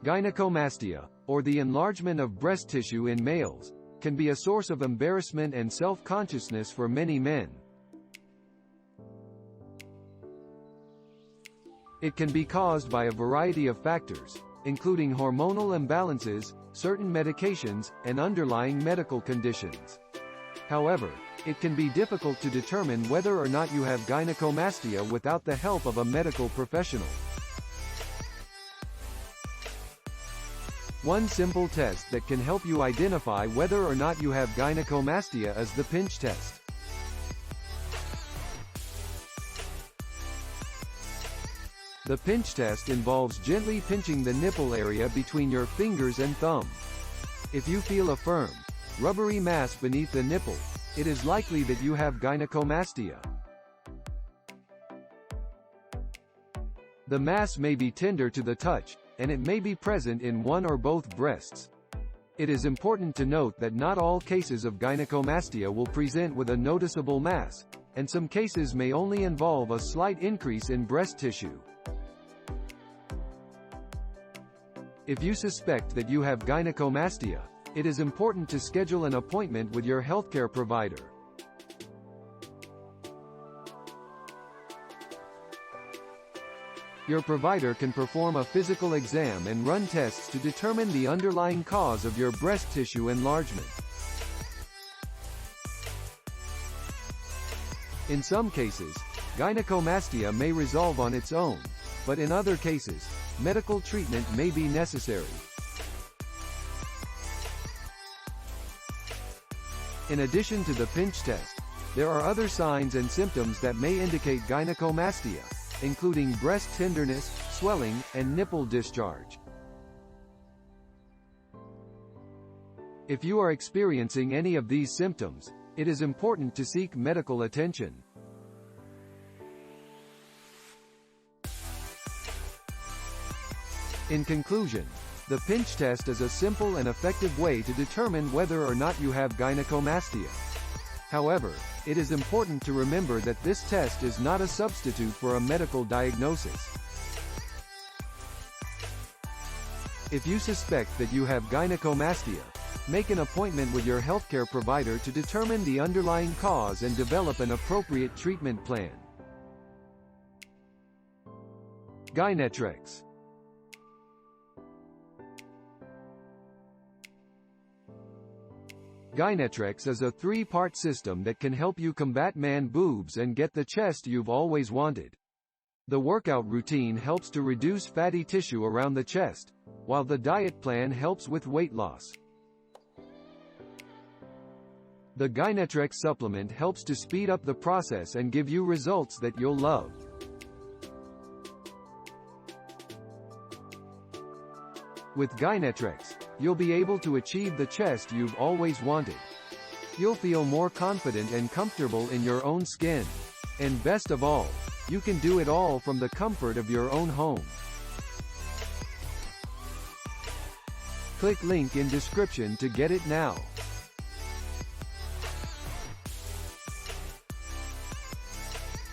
Gynecomastia, or the enlargement of breast tissue in males, can be a source of embarrassment and self-consciousness for many men. It can be caused by a variety of factors, including hormonal imbalances, certain medications, and underlying medical conditions. However, it can be difficult to determine whether or not you have gynecomastia without the help of a medical professional. One simple test that can help you identify whether or not you have gynecomastia is the pinch test. The pinch test involves gently pinching the nipple area between your fingers and thumb. If you feel a firm, rubbery mass beneath the nipple, it is likely that you have gynecomastia. The mass may be tender to the touch, and it may be present in one or both breasts. It is important to note that not all cases of gynecomastia will present with a noticeable mass, and some cases may only involve a slight increase in breast tissue. If you suspect that you have gynecomastia, it is important to schedule an appointment with your healthcare provider. Your provider can perform a physical exam and run tests to determine the underlying cause of your breast tissue enlargement. In some cases, gynecomastia may resolve on its own, but in other cases, medical treatment may be necessary. In addition to the pinch test, there are other signs and symptoms that may indicate gynecomastia, including breast tenderness, swelling, and nipple discharge. If you are experiencing any of these symptoms, it is important to seek medical attention. In conclusion, the pinch test is a simple and effective way to determine whether or not you have gynecomastia. However, it is important to remember that this test is not a substitute for a medical diagnosis. If you suspect that you have gynecomastia, make an appointment with your healthcare provider to determine the underlying cause and develop an appropriate treatment plan. Gynetrex. Gynetrex is a 3-part system that can help you combat man boobs and get the chest you've always wanted. The workout routine helps to reduce fatty tissue around the chest, while the diet plan helps with weight loss. The Gynetrex supplement helps to speed up the process and give you results that you'll love. With Gynetrex, you'll be able to achieve the chest you've always wanted. You'll feel more confident and comfortable in your own skin. And best of all, you can do it all from the comfort of your own home. Click link in description to get it now.